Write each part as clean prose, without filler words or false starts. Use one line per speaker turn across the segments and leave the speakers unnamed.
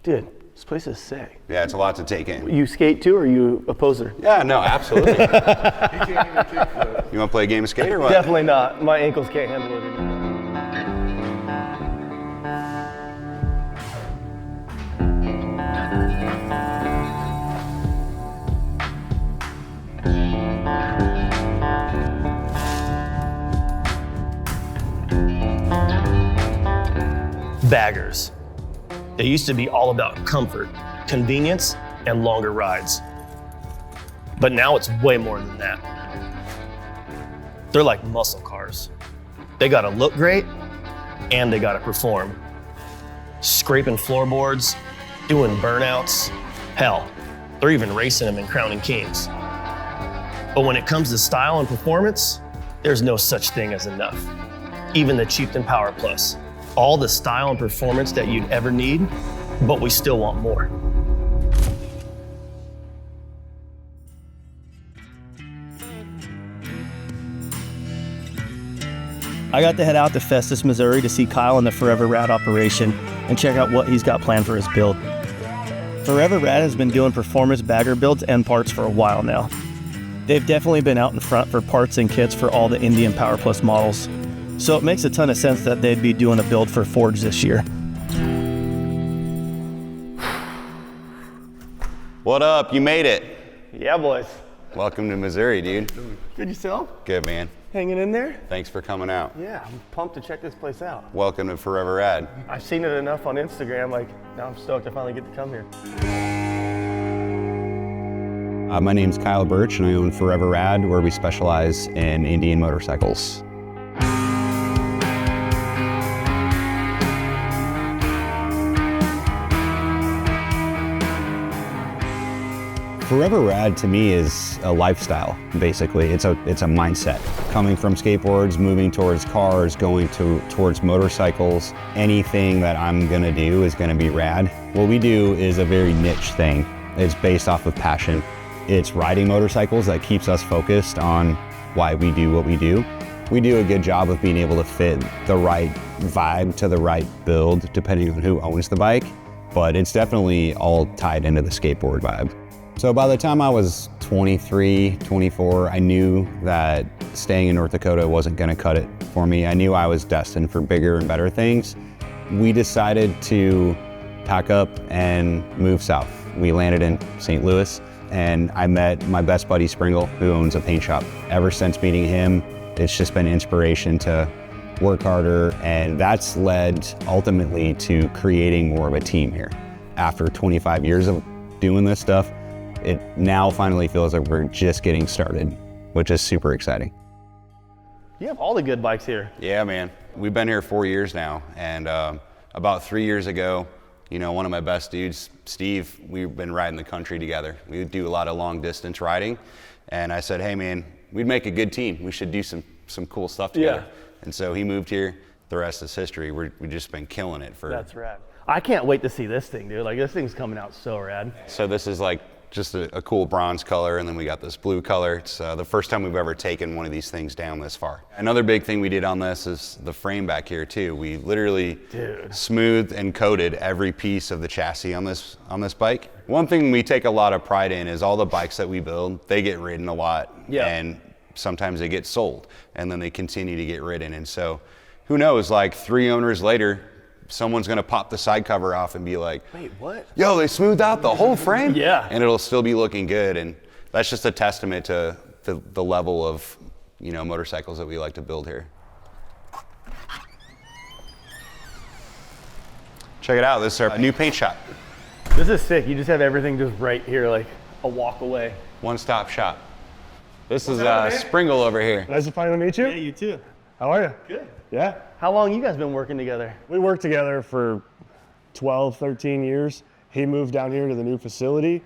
Dude, this place is sick.
Yeah, it's a lot to take in.
You skate too, or are you a poser?
Yeah, no, absolutely. You want to play a game of skate or what?
Definitely not. My ankles can't handle it anymore. Baggers. They used to be all about comfort, convenience, and longer rides. But now it's way more than that. They're like muscle cars. They gotta look great, and they gotta perform. Scraping floorboards, doing burnouts, hell, they're even racing them in Crowning Kings. But when it comes to style and performance, there's no such thing as enough. Even the Chieftain Power Plus. All the style and performance that you'd ever need, but we still want more.
I got to head out to Festus, Missouri to see Kyle in the Forever Rad operation and check out what he's got planned for his build. Forever Rad has been doing performance bagger builds and parts for a while now. They've definitely been out in front for parts and kits for all the Indian Power Plus models. So it makes a ton of sense that they'd be doing a build for Forge this year.
What up? You made it.
Yeah, boys.
Welcome to Missouri, dude.
Good yourself?
Good, man.
Hanging in there?
Thanks for coming out.
Yeah, I'm pumped to check this place out.
Welcome to Forever Rad.
I've seen it enough on Instagram, like, now I'm stoked I finally get to come here.
My name's Kyle Birch, and I own Forever Rad, where we specialize in Indian motorcycles. Forever Rad to me is a lifestyle, basically. It's a mindset. Coming from skateboards, moving towards cars, going towards motorcycles, anything that I'm gonna do is gonna be rad. What we do is a very niche thing. It's based off of passion. It's riding motorcycles that keeps us focused on why we do what we do. We do a good job of being able to fit the right vibe to the right build, depending on who owns the bike, but it's definitely all tied into the skateboard vibe. So by the time I was 23, 24, I knew that staying in North Dakota wasn't gonna cut it for me. I knew I was destined for bigger and better things. We decided to pack up and move south. We landed in St. Louis, and I met my best buddy Springle, who owns a paint shop. Ever since meeting him, it's just been inspiration to work harder, and that's led ultimately to creating more of a team here. After 25 years of doing this stuff, it now finally feels like we're just getting started, which is super exciting.
You have all the good bikes here.
Yeah, man. We've been here 4 years now, and about 3 years ago, you know, one of my best dudes, Steve, we've been riding the country together. We do a lot of long distance riding, and I said, hey man, we'd make a good team. We should do some cool stuff together.
Yeah.
And so he moved here. The rest is history. We've just been killing it for.
That's rad. I can't wait to see this thing, dude. Like, this thing's coming out so rad.
So this is like just a cool bronze color, and then we got this blue color. It's the first time we've ever taken one of these things down this far. Another big thing we did on this is the frame back here too. We literally smoothed and coated every piece of the chassis on this bike. One thing we take a lot of pride in is all the bikes that we build, they get ridden a lot, and sometimes they get sold, and then they continue to get ridden. And so who knows, like 3 owners later, someone's gonna pop the side cover off and be like,
wait, what?
Yo, they smoothed out the whole frame?
Yeah.
And it'll still be looking good. And that's just a testament to the level of, you know, motorcycles that we like to build here. Check it out, this is our new paint shop.
This is sick. You just have everything just right here, like a walk away.
One-stop shop. This is Springle over here.
Nice to finally meet you.
Yeah, you too.
How are you?
Good.
Yeah.
How long you guys been working together?
We worked together for 12, 13 years. He moved down here to the new facility.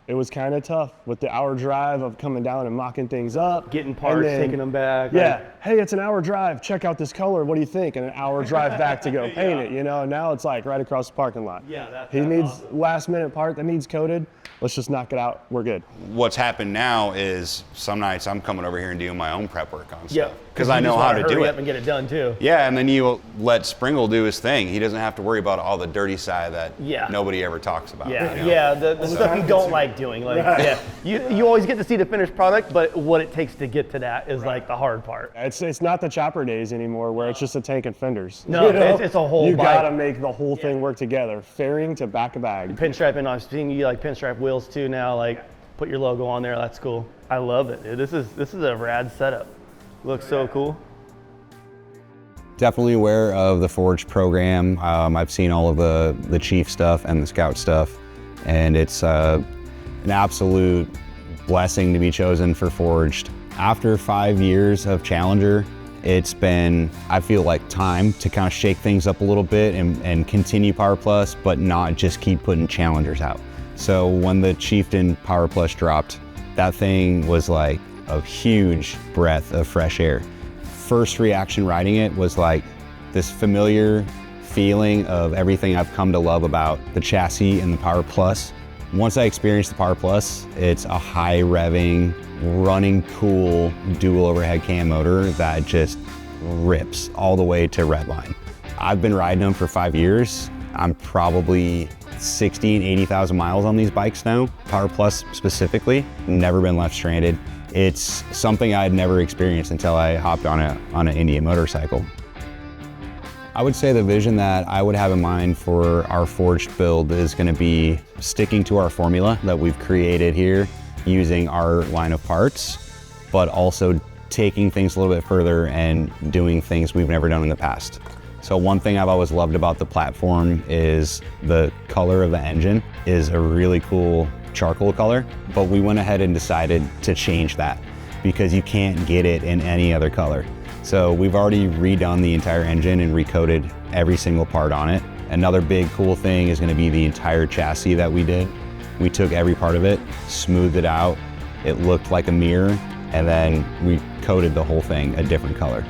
It was kind of tough with the hour drive of coming down and mocking things up.
Getting parts, taking them back.
Yeah.
Like,
hey, it's an hour drive. Check out this color. What do you think? And an hour drive back to go paint it, you know? And now it's like right across the parking lot.
Yeah,
He needs last minute part that needs coated. Let's just knock it out. We're good.
What's happened now is some nights I'm coming over here and doing my own prep work on stuff. because I know how to do
Hurry
it.
up and get it done too.
Yeah, and then you let Springle do his thing. He doesn't have to worry about all the dirty side that nobody ever talks about.
Yeah,
you know?
yeah, the stuff you don't like doing. Like, yeah, you always get to see the finished product, but what it takes to get to that is like the hard part.
It's not the chopper days anymore where it's just a tank and fenders.
No, it's a whole
You
bike.
gotta make the whole thing work together. Fairing to back of bag.
Pinstriping, I've seen you like pinstripe wheels too now. Like, put your logo on there. That's cool. I love it, dude. This is a rad setup. Looks so cool.
Definitely aware of the Forged program. I've seen all of the Chief stuff and the Scout stuff, and it's an absolute blessing to be chosen for Forged. After 5 years of Challenger, it's been, I feel like, time to kind of shake things up a little bit and continue Power Plus, but not just keep putting Challengers out. So when the Chieftain Power Plus dropped, that thing was like a huge breath of fresh air. First reaction riding it was like this familiar feeling of everything I've come to love about the chassis and the Power Plus. Once I experienced the Power Plus, it's a high revving, running cool dual overhead cam motor that just rips all the way to redline. I've been riding them for 5 years. I'm probably 60,000 and 80,000 miles on these bikes now. Power Plus specifically, never been left stranded. It's something I'd never experienced until I hopped on an Indian motorcycle. I would say the vision that I would have in mind for our Forged build is going to be sticking to our formula that we've created here, using our line of parts, but also taking things a little bit further and doing things we've never done in the past. So one thing I've always loved about the platform is the color of the engine is a really cool charcoal color, but we went ahead and decided to change that because you can't get it in any other color. So we've already redone the entire engine and recoated every single part on it. Another big cool thing is going to be the entire chassis that we did. We took every part of it, smoothed it out, it looked like a mirror, and then we coated the whole thing a different color.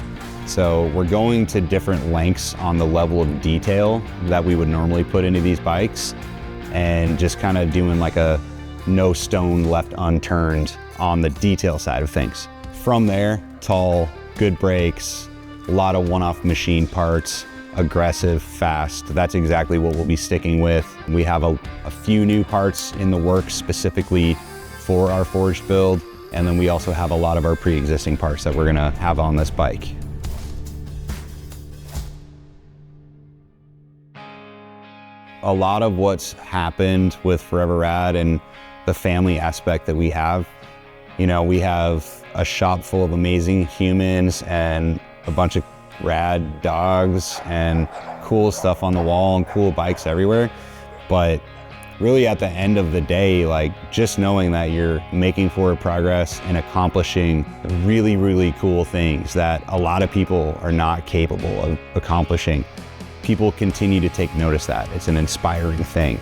So we're going to different lengths on the level of detail that we would normally put into these bikes, and just kind of doing like a no stone left unturned on the detail side of things. From there, tall, good brakes, a lot of one-off machine parts, aggressive, fast. That's exactly what we'll be sticking with. We have a few new parts in the works specifically for our Forged build, and then we also have a lot of our pre-existing parts that we're gonna have on this bike. A lot of what's happened with Forever Rad and the family aspect that we have, you know, we have a shop full of amazing humans and a bunch of rad dogs and cool stuff on the wall and cool bikes everywhere. But really at the end of the day, like just knowing that you're making forward progress and accomplishing really, really cool things that a lot of people are not capable of accomplishing. People continue to take notice that. It's an inspiring thing.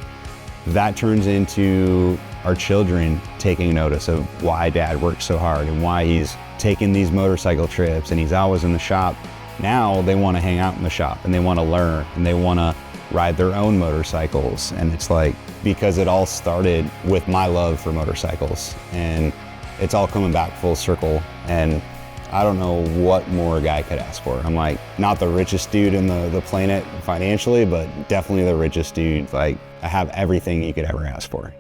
That turns into our children taking notice of why Dad works so hard and why he's taking these motorcycle trips and he's always in the shop. Now they want to hang out in the shop and they want to learn and they want to ride their own motorcycles. And it's like, because it all started with my love for motorcycles, and it's all coming back full circle. And I don't know what more a guy could ask for. I'm like, not the richest dude in the planet financially, but definitely the richest dude. Like, I have everything you could ever ask for.